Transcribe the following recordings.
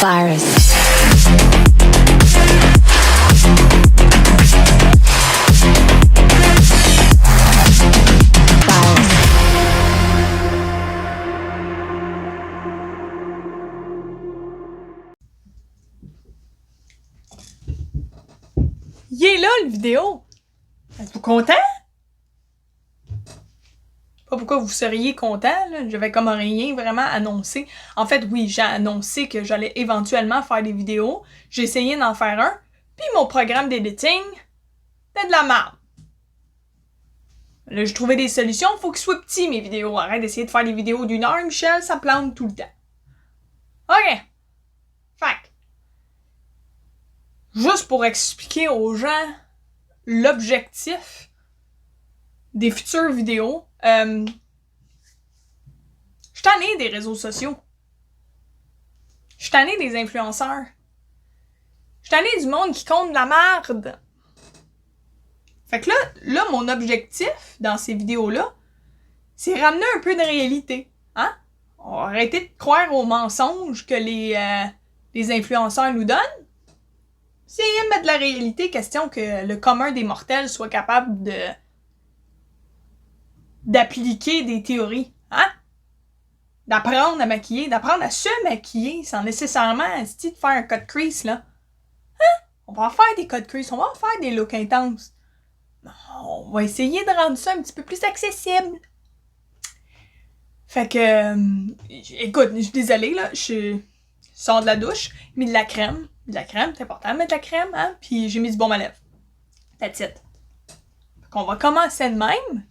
Virus. Il est là, le vidéo! Êtes-vous content? Pas pourquoi vous seriez content, là. J'avais comme rien vraiment annoncé. En fait, oui, j'ai annoncé que j'allais éventuellement faire des vidéos. J'ai essayé d'en faire un. Puis mon programme d'editing, c'était de la merde. Là, j'ai trouvé des solutions. Faut qu'ils soient petits, mes vidéos. Arrête d'essayer de faire des vidéos d'1 heure, Michel. Ça plante tout le temps. OK. Fait. Juste pour expliquer aux gens l'objectif des futures vidéos, je suis tannée des réseaux sociaux. Je suis tannée des influenceurs. Je suis tannée du monde qui compte de la merde. Fait que là, mon objectif dans ces vidéos-là, c'est ramener un peu de réalité. Hein? On va arrêter de croire aux mensonges que les influenceurs nous donnent. C'est de mettre de la réalité, question que le commun des mortels soit capable d'appliquer des théories. Hein? D'apprendre à maquiller, d'apprendre à se maquiller sans nécessairement de faire un cut crease, là. Hein? On va en faire des cut crease, on va en faire des looks intenses. On va essayer de rendre ça un petit peu plus accessible. Fait que, écoute, je suis désolée, là, je sors de la douche, j'ai mis de la crème. De la crème, c'est important de mettre de la crème, hein? Puis j'ai mis du baume à lèvres. That's it. Fait qu'on va commencer de même,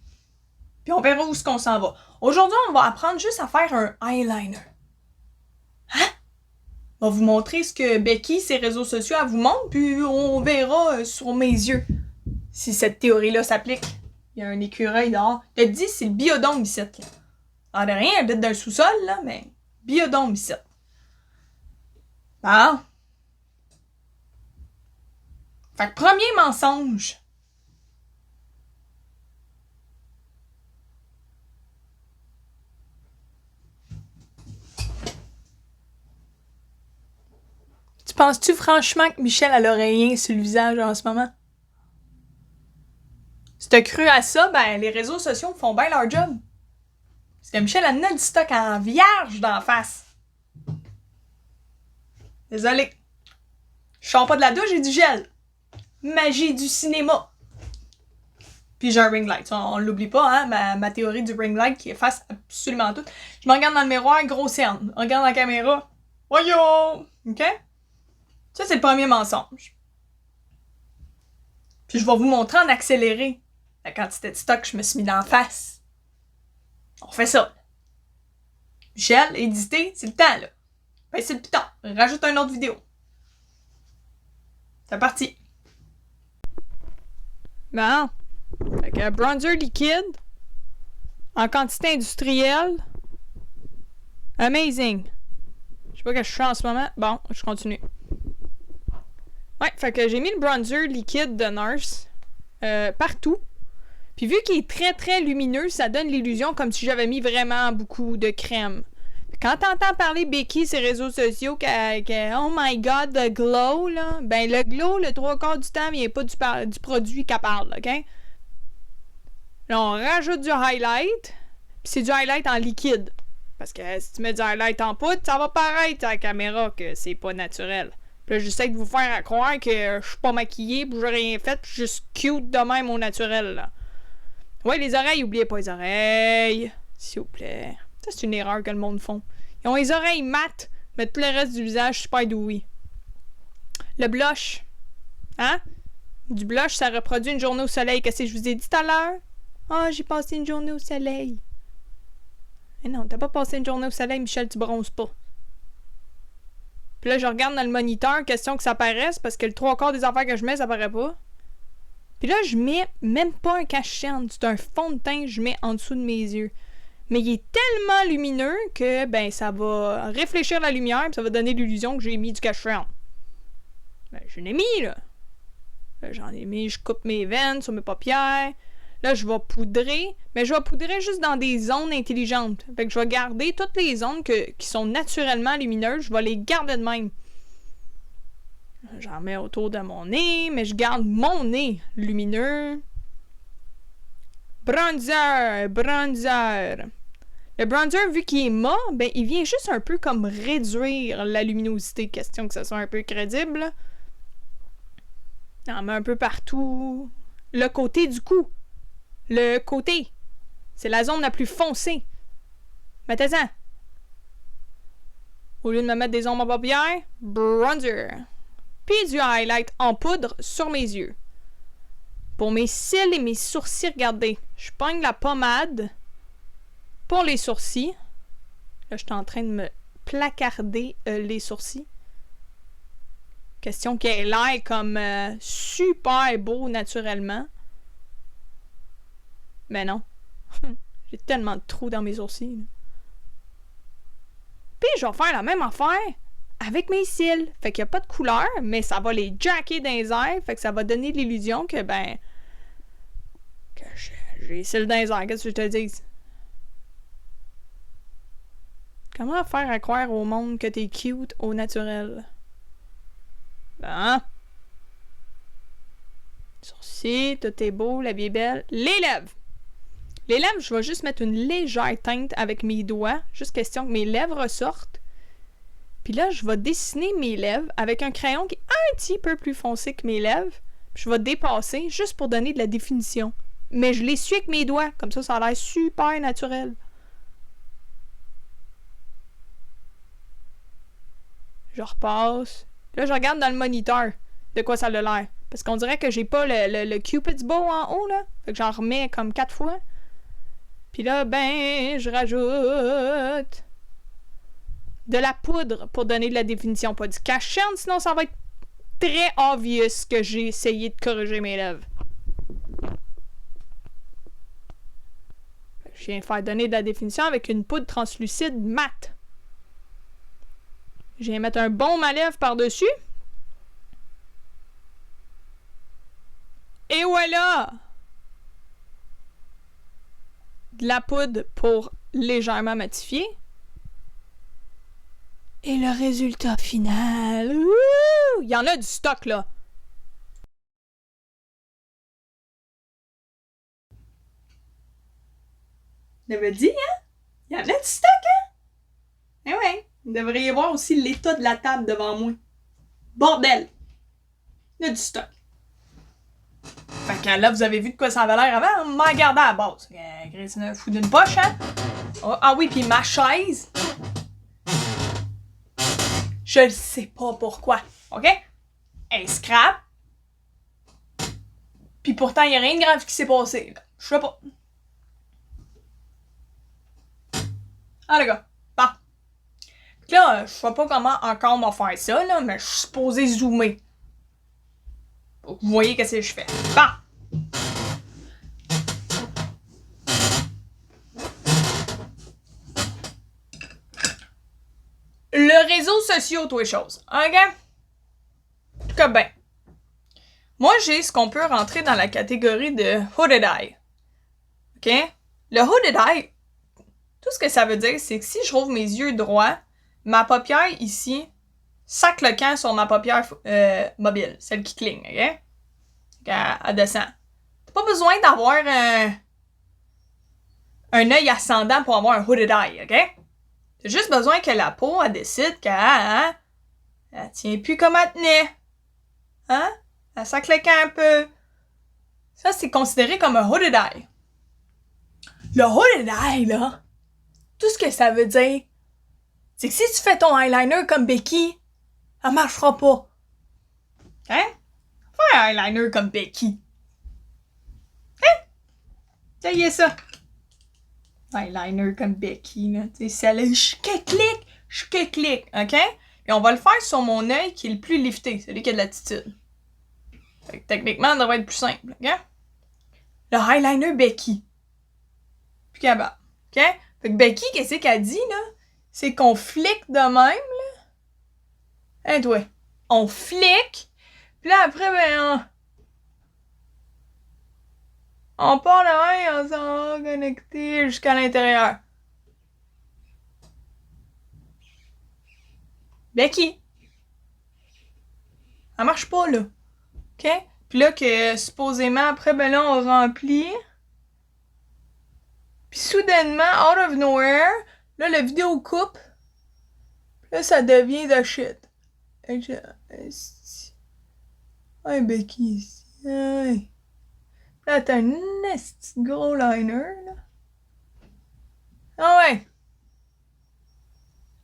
puis on verra où est-ce qu'on s'en va. Aujourd'hui, on va apprendre juste à faire un eyeliner. Hein? On va vous montrer ce que Becky, ses réseaux sociaux, elle vous montre, puis on verra sur mes yeux si cette théorie-là s'applique. Il y a un écureuil dehors. Je te dis, c'est le biodôme ici, là. Ah, de rien, habite dans le sous-sol, là, mais biodôme ici. Bon. Fait que premier mensonge. Tu penses-tu franchement que Michel a l'oreiller sur le visage en ce moment? Si t'as cru à ça, ben les réseaux sociaux font bien leur job. Parce que Michel a du stock en vierge d'en face. Désolé. Je sors pas de la douche, j'ai du gel. Magie du cinéma. Puis j'ai un ring light. On l'oublie pas, hein, ma théorie du ring light qui efface absolument tout. Je me regarde dans le miroir, gros cerne. Regarde la caméra. Voyons! OK? Ça, c'est le premier mensonge. Puis je vais vous montrer en accéléré la quantité de stock que je me suis mis d'en face. On fait ça. Michel, éditer, c'est le temps, là. Ben, c'est le piton. Rajoute une autre vidéo. C'est parti. Bon. Fait que bronzer liquide. En quantité industrielle. Amazing. Je sais pas que je fais en ce moment. Bon, je continue. Ouais, fait que j'ai mis le bronzer liquide de Nurse partout. Puis vu qu'il est très très lumineux, ça donne l'illusion comme si j'avais mis vraiment beaucoup de crème. Quand t'entends parler Becky sur les réseaux sociaux que oh my god, the glow, là, ben le glow, le 3/4 du temps, vient pas du produit qu'elle parle, OK? Là, on rajoute du highlight, puis c'est du highlight en liquide. Parce que si tu mets du highlight en poudre, ça va paraître à la caméra que c'est pas naturel. Puis là, j'essaie de vous faire croire que je suis pas maquillée, puis j'ai rien fait, puis je suis juste cute de même au naturel, là. Ouais, les oreilles, oubliez pas les oreilles. S'il vous plaît. Ça, c'est une erreur que le monde font. Ils ont les oreilles mates, mais tout le reste du visage super doux. Le blush. Hein? Du blush, ça reproduit une journée au soleil. Qu'est-ce que je vous ai dit tout à l'heure? Ah, j'ai passé une journée au soleil. Mais non, t'as pas passé une journée au soleil, Michel, tu bronzes pas. Puis là, je regarde dans le moniteur, question que ça paraisse, parce que le 3/4 des affaires que je mets, ça paraît pas. Puis là, je mets même pas un cache-cerne. C'est un fond de teint que je mets en dessous de mes yeux. Mais il est tellement lumineux que ben ça va réfléchir la lumière et ça va donner l'illusion que j'ai mis du cache-cerne. Ben, je l'ai mis, là. J'en ai mis, je coupe mes veines sur mes paupières. Là, je vais poudrer, mais je vais poudrer juste dans des zones intelligentes. Fait que je vais garder toutes les zones qui sont naturellement lumineuses, je vais les garder de même. J'en mets autour de mon nez, mais je garde mon nez lumineux. Bronzer, bronzer. Le bronzer, vu qu'il est mat, ben il vient juste un peu comme réduire la luminosité, question que ça soit un peu crédible. J'en mets un peu partout. Le côté du cou. Le côté. C'est la zone la plus foncée. Mettez-en. Au lieu de me mettre des ombres à paupières, bronzer. Puis du highlight en poudre sur mes yeux. Pour mes cils et mes sourcils, regardez. Je pogne la pommade pour les sourcils. Là, je suis en train de me placarder les sourcils. Question qu'il ait l'air comme super beau naturellement. Mais non. J'ai tellement de trous dans mes sourcils. Là. Puis je vais faire la même affaire avec mes cils. Fait qu'il n'y a pas de couleur, mais ça va les jacker dans les airs. Fait que ça va donner l'illusion que, ben... que j'ai les cils dans les airs. Qu'est-ce que je te dis? Comment faire à croire au monde que t'es cute au naturel? Ben... Sourcils, tout est beau, la vie est belle. Les lèvres! Les lèvres, je vais juste mettre une légère teinte avec mes doigts, juste question que mes lèvres sortent. Puis là, je vais dessiner mes lèvres avec un crayon qui est un petit peu plus foncé que mes lèvres. Puis je vais dépasser juste pour donner de la définition. Mais je l'essuie avec mes doigts, comme ça a l'air super naturel. Je repasse. Là, je regarde dans le moniteur de quoi ça a l'air. Parce qu'on dirait que j'ai pas le Cupid's bow en haut, là. Fait que j'en remets comme 4 fois. Puis là, ben, je rajoute de la poudre pour donner de la définition. Pas du cash and, sinon ça va être très obvious que j'ai essayé de corriger mes lèvres. Je viens faire donner de la définition avec une poudre translucide mat. Je viens mettre un baume à lèvres par-dessus. Et voilà! De la poudre pour légèrement matifier. Et le résultat final... Ouh! Il y en a du stock, là. J'avais dit, hein? Il y en a du stock, hein? Eh ouais. Vous devriez voir aussi l'état de la table devant moi. Bordel! Il y a du stock. Fait que là, vous avez vu de quoi ça avait l'air avant? On m'a regardé à la base. C'est un fou d'une poche, hein? Oh, ah oui, puis ma chaise. Je le sais pas pourquoi, OK? Elle scrap. Puis pourtant, il y a rien de grave qui s'est passé. Là. Je sais pas. Ah, les gars. Bon. Là, je sais pas comment encore on va faire ça, là, mais je suis supposé zoomer. Vous voyez qu'est-ce que je fais. Bon. Le réseau social, toutes les choses. OK? Que ben. Moi, j'ai ce qu'on peut rentrer dans la catégorie de hooded eye. OK? Le hooded eye, tout ce que ça veut dire, c'est que si je rouvre mes yeux droits, ma paupière ici sac le camp sur ma paupière mobile, celle qui cligne, OK? Elle descend. T'as pas besoin d'avoir un œil ascendant pour avoir un hooded eye, OK? T'as juste besoin que la peau, elle décide qu'elle elle tient plus comme elle tenait. Hein? Elle sac le camp un peu. Ça, c'est considéré comme un hooded eye. Le hooded eye, là, tout ce que ça veut dire, c'est que si tu fais ton eyeliner comme Becky, ça marchera pas. Hein? Fais un eyeliner comme Becky. Hein? Essayez ça. Eyeliner comme Becky, là. Tu sais, celle-là, je clique, OK? Et on va le faire sur mon œil qui est le plus lifté, celui qui a de l'attitude. Fait que techniquement, ça devrait être plus simple, OK? Le eyeliner Becky. Puis capable. OK? Fait que Becky, qu'est-ce qu'elle dit, là? C'est qu'on flique de même, là. Hein, toi? On flique. Puis là, après, ben, On part de même et on s'en va connecter jusqu'à l'intérieur. Becky! Elle marche pas, là. OK? Puis là, que supposément, après, ben là, on remplit. Puis soudainement, out of nowhere, là, la vidéo coupe. Puis là, ça devient de shit. Fait que ouais, Becky, ouais. Là, t'as un esti gros liner, là. Ah ouais.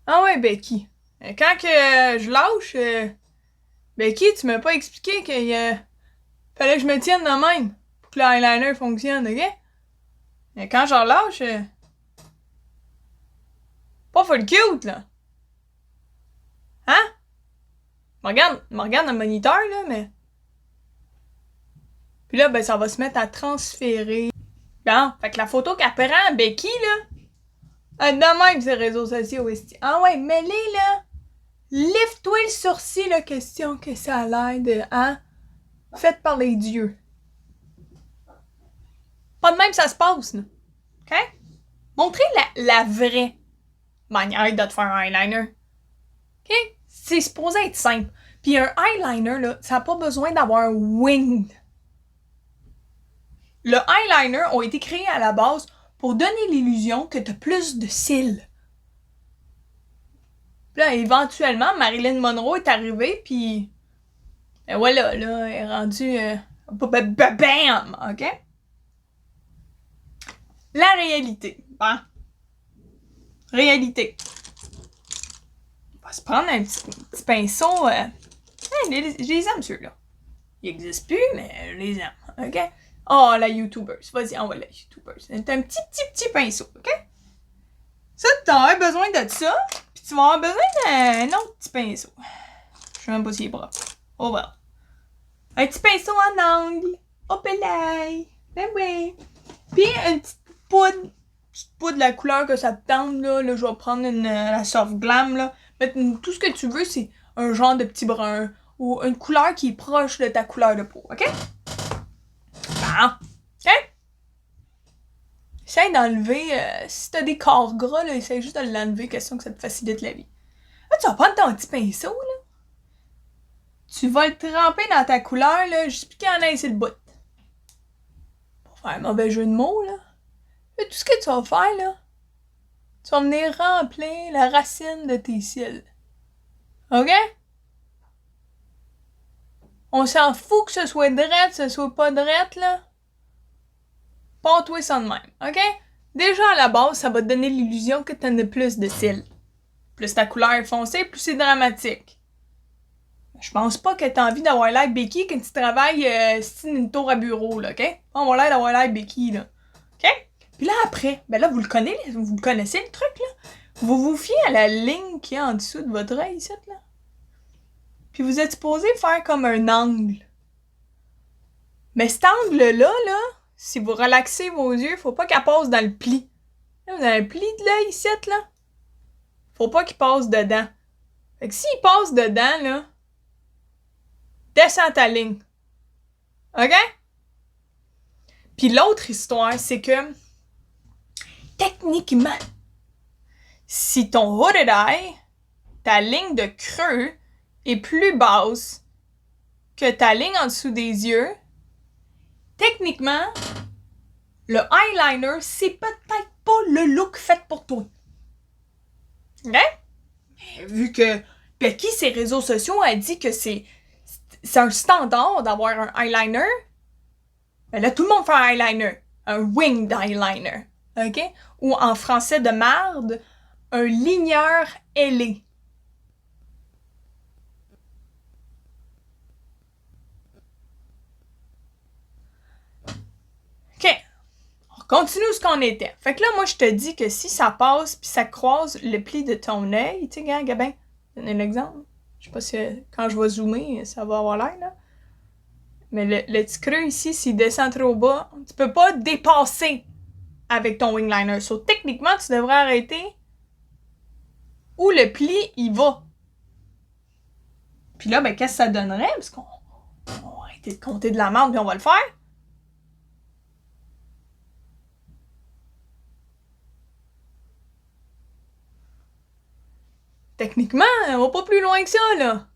Ah ouais, Becky. Quand que je lâche, Becky, tu m'as pas expliqué qu'il fallait que je me tienne de même pour que l'eyeliner fonctionne, ok? Mais quand je relâche, pas full cute, là. Hein? Me regarde dans le moniteur, là, mais... Puis là, ben, ça va se mettre à transférer. Bon, fait que la photo qu'elle prend à Becky, là, de même, ces réseaux sociaux, esti. Ah ouais, mets-les, là. Lève-toi le sourcil, la question que ça a l'air de, hein? Faites par les dieux. Pas de même ça se passe, là. OK? Montrez la vraie manière de te faire un eyeliner. OK? C'est supposé être simple. Puis un eyeliner, là, ça n'a pas besoin d'avoir un wing. Le eyeliner a été créé à la base pour donner l'illusion que tu as plus de cils. Puis là, éventuellement, Marilyn Monroe est arrivée, puis... Et voilà, là, elle est rendue... bam! OK? La réalité. Bon. Réalité. On va se prendre un petit pinceau. Je les aime, ceux-là. Ils n'existent plus, mais je les aime. OK? Oh, la YouTuber. Vas-y, envoie la YouTuber. C'est un petit pinceau. OK? Ça, tu auras besoin de ça. Puis tu vas avoir besoin d'un autre petit pinceau. Je sais même pas s'il est propre. Oh, well. Un petit pinceau en angle. Hop là. Ben oui. Puis une petite poudre de la couleur que ça te tente, là. Là, je vais prendre la Soft Glam, là. Mais tout ce que tu veux, c'est un genre de petit brun. Ou une couleur qui est proche de ta couleur de peau, OK? Bon. OK? Essaye d'enlever... si t'as des corps gras, là, essaye juste de l'enlever, question que ça te facilite la vie. Là, tu vas prendre ton petit pinceau, là. Tu vas le tremper dans ta couleur, là, juste plus qu'il y en a ici le bout. Pour faire un mauvais jeu de mots, là. Là, tout ce que tu vas faire, là, tu vas venir remplir la racine de tes cils. OK? On s'en fout que ce soit drette, que ce soit pas drette, là. Pars-toi ça de même, OK? Déjà, à la base, ça va te donner l'illusion que t'en as plus de cils. Plus ta couleur est foncée, plus c'est dramatique. Je pense pas que t'as envie d'avoir l'air Becky quand tu travailles style une tour à bureau, là, OK? On va l'air d'avoir l'air Becky, là. OK? Puis là, après, ben là, vous le connaissez, le truc, là? Vous vous fiez à la ligne qui est en dessous de votre œil, ici, là. Puis vous êtes supposé faire comme un angle. Mais cet angle-là, là, si vous relaxez vos yeux, faut pas qu'elle passe dans le pli. Là, vous avez un pli de l'œil ici, là. Faut pas qu'il passe dedans. Fait que s'il passe dedans, là, descends ta ligne. OK? Puis l'autre histoire, c'est que techniquement, si ton hooded eye, ta ligne de creux, est plus basse que ta ligne en dessous des yeux, techniquement, le eyeliner, c'est peut-être pas le look fait pour toi. OK? Mais vu que Becky, ses réseaux sociaux, a dit que c'est un standard d'avoir un eyeliner, ben là, tout le monde fait un eyeliner. Un winged eyeliner. OK? Ou en français de marde, un ligneur ailé. OK. On continue ce qu'on était. Fait que là, moi, je te dis que si ça passe puis ça croise le pli de ton œil, tu sais, Gabin, donne un exemple. Je sais pas si quand je vais zoomer, ça va avoir l'air, là. Mais le petit creux ici, s'il descend trop bas, tu peux pas dépasser avec ton wing liner. So, techniquement, tu devrais arrêter où le pli, il va. Puis là, ben, qu'est-ce que ça donnerait? Parce qu'on va arrêter de compter de la merde puis on va le faire. Techniquement, on va pas plus loin que ça, là.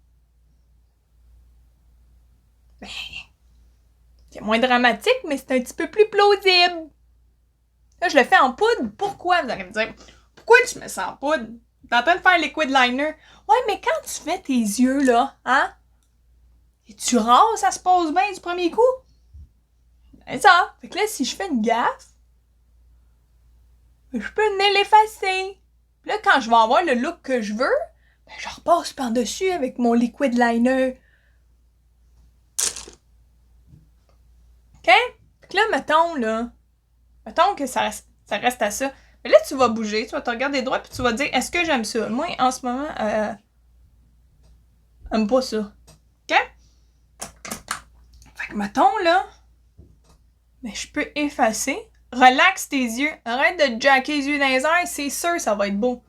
Ben, c'est moins dramatique, mais c'est un petit peu plus plausible. Là, je le fais en poudre. Pourquoi? Vous allez me dire, pourquoi tu mets ça en poudre? T'es en train de faire liquid liner. Ouais, mais quand tu fais tes yeux, là, hein? Et tu rare, ça se pose bien du premier coup? Ben ça. Fait que là, si je fais une gaffe, je peux venir l'effacer. Puis là, quand je vais avoir le look que je veux, ben je repasse par-dessus avec mon liquid liner. OK? Fait que là, mettons que ça reste à ça. Mais là, tu vas bouger, tu vas te regarder droit, puis tu vas dire, est-ce que j'aime ça? Moi, en ce moment, j'aime pas ça. OK? Fait que, mettons, là, mais je peux effacer. Relaxe tes yeux. Arrête de jacker les yeux dans les airs, c'est sûr, ça va être beau.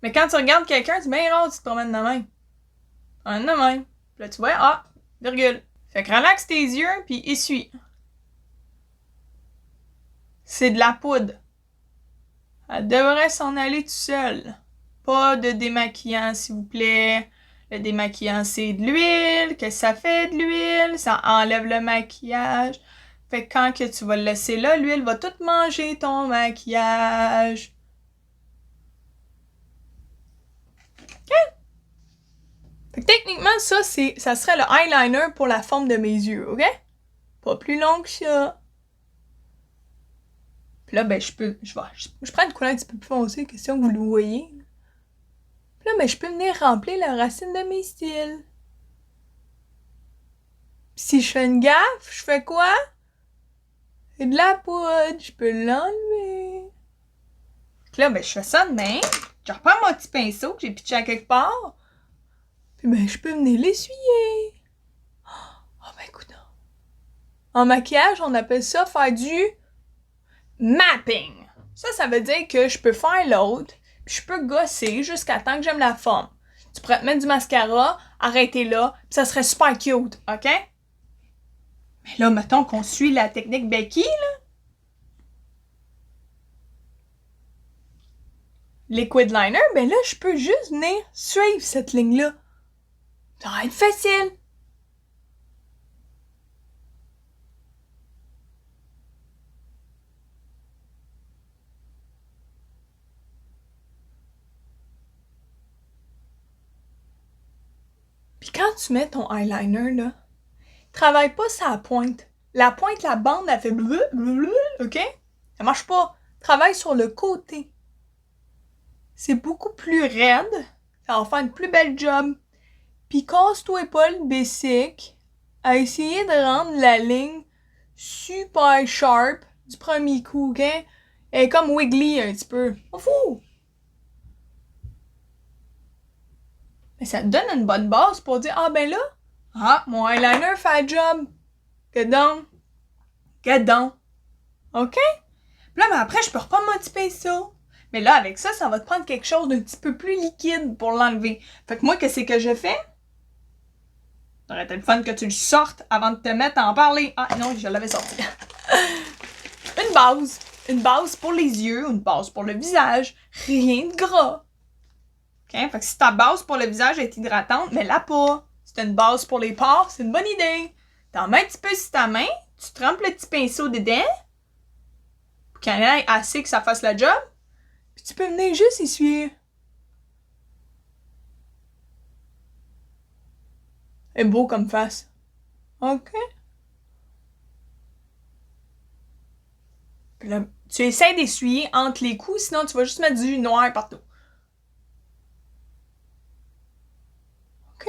Mais quand tu regardes quelqu'un, c'est bien rare que tu te promènes de même. De même. Puis là, tu vois, virgule. Fait que relaxe tes yeux, puis essuie. C'est de la poudre. Elle devrait s'en aller tout seul. Pas de démaquillant, s'il vous plaît. Le démaquillant, c'est de l'huile. Qu'est-ce que ça fait de l'huile? Ça enlève le maquillage. Fait que quand que tu vas le laisser là, l'huile va tout manger ton maquillage. OK? Fait que techniquement, ça serait le eyeliner pour la forme de mes yeux, OK? Pas plus long que ça. Puis là, ben, je prends une couleur un petit peu plus foncée, question que vous le voyez. Puis là, ben, je peux venir remplir la racine de mes cils. Puis si je fais une gaffe, je fais quoi? C'est de la poudre, je peux l'enlever. Puis là, ben, je fais ça de même. Je reprends mon petit pinceau que j'ai pitché à quelque part. Puis ben, je peux venir l'essuyer. Oh, ben, écoute. En maquillage, on appelle ça faire du mapping. Ça veut dire que je peux faire l'autre, puis je peux gosser jusqu'à temps que j'aime la forme. Tu pourrais te mettre du mascara, arrêter là, puis ça serait super cute, OK? Mais là, mettons qu'on suit la technique Becky, là. Liquid liner, ben là, je peux juste venir suivre cette ligne-là. Ça va être facile. Puis quand tu mets ton eyeliner, là, travaille pas sur la pointe. La pointe, la bande, elle fait bleu, OK? Ça marche pas. Travaille sur le côté. C'est beaucoup plus raide. Ça va faire une plus belle job. Puis casse-toi pas le basic à essayer de rendre la ligne super sharp du premier coup, OK? Elle est comme wiggly un petit peu. On fout! Mais ça te donne une bonne base pour dire, ah ben là, mon eyeliner fait le job. Get down. OK? Puis là, ben après, je peux reprendre mon petit pinceau. Mais là, avec ça, ça va te prendre quelque chose d'un petit peu plus liquide pour l'enlever. Fait que moi, qu'est-ce que je fais? Ça aurait été le fun que tu le sortes avant de te mettre à en parler. Ah non, je l'avais sorti. Une base. Une base pour les yeux, une base pour le visage. Rien de gras. OK? Fait que si ta base pour le visage est hydratante, mets-la pas. Si t'as une base pour les pores, c'est une bonne idée. T'en mets un petit peu sur ta main, tu trempes le petit pinceau dedans, pour qu'il y en ait assez que ça fasse la job, puis tu peux venir juste essuyer. C'est beau comme face. OK? Puis là, tu essaies d'essuyer entre les coups, sinon tu vas juste mettre du noir partout. OK?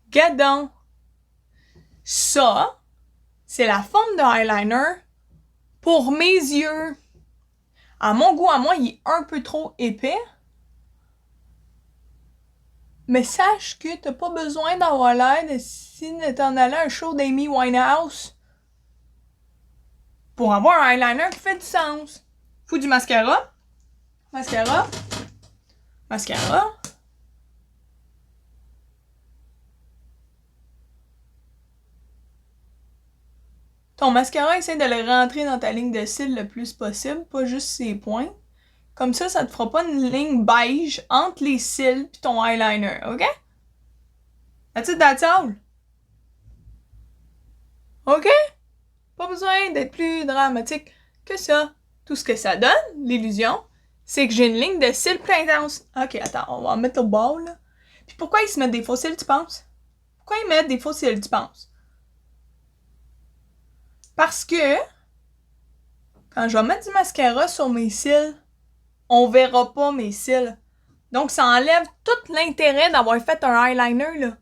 Gadon. Ça, c'est la forme de eyeliner pour mes yeux. À mon goût, à moi, il est un peu trop épais. Mais sache que t'as pas besoin d'avoir l'air de si t'en allais à un show d'Amy Winehouse pour avoir un eyeliner qui fait du sens. Faut du mascara. Mascara. Ton mascara, essaie de le rentrer dans ta ligne de cils le plus possible, pas juste ses points. Comme ça te fera pas une ligne beige entre les cils et ton eyeliner, ok? That's it, that's all. Ok? Pas besoin d'être plus dramatique que ça. Tout ce que ça donne, l'illusion, c'est que j'ai une ligne de cils plus intense. Ok, attends, on va en mettre au bas, là. Puis pourquoi ils se mettent des faux cils, tu penses? Pourquoi ils mettent des faux cils, tu penses? Parce que, quand je vais mettre du mascara sur mes cils, on verra pas mes cils. Donc, ça enlève tout l'intérêt d'avoir fait un eyeliner, là.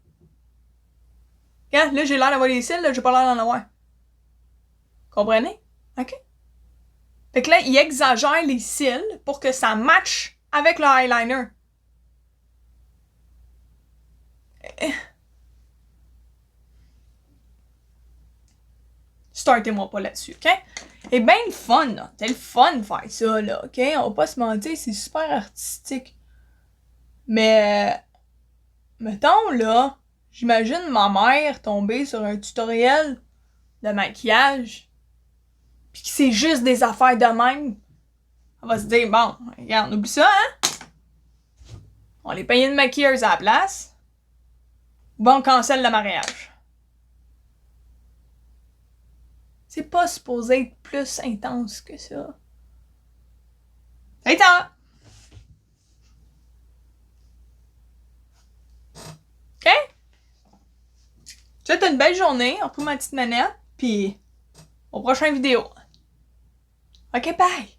Regarde, là, j'ai l'air d'avoir des cils, là, j'ai pas l'air d'en avoir. Comprenez? OK? Fait que là, il exagère les cils pour que ça matche avec le eyeliner. Startez-moi pas là-dessus, OK? Et ben le fun, là. C'est le fun de faire ça, là, OK? On va pas se mentir, c'est super artistique. Mais, mettons, là, j'imagine ma mère tomber sur un tutoriel de maquillage, pis que c'est juste des affaires de même. Elle va se dire, bon, regarde, oublie ça, hein? On les paye une maquilleuse à la place. Bon, on cancelle le mariage. C'est pas supposé être plus intense que ça. C'est ça! OK? Je te souhaite une belle journée. On reprend ma petite manette. Puis, au prochain vidéo. OK, bye!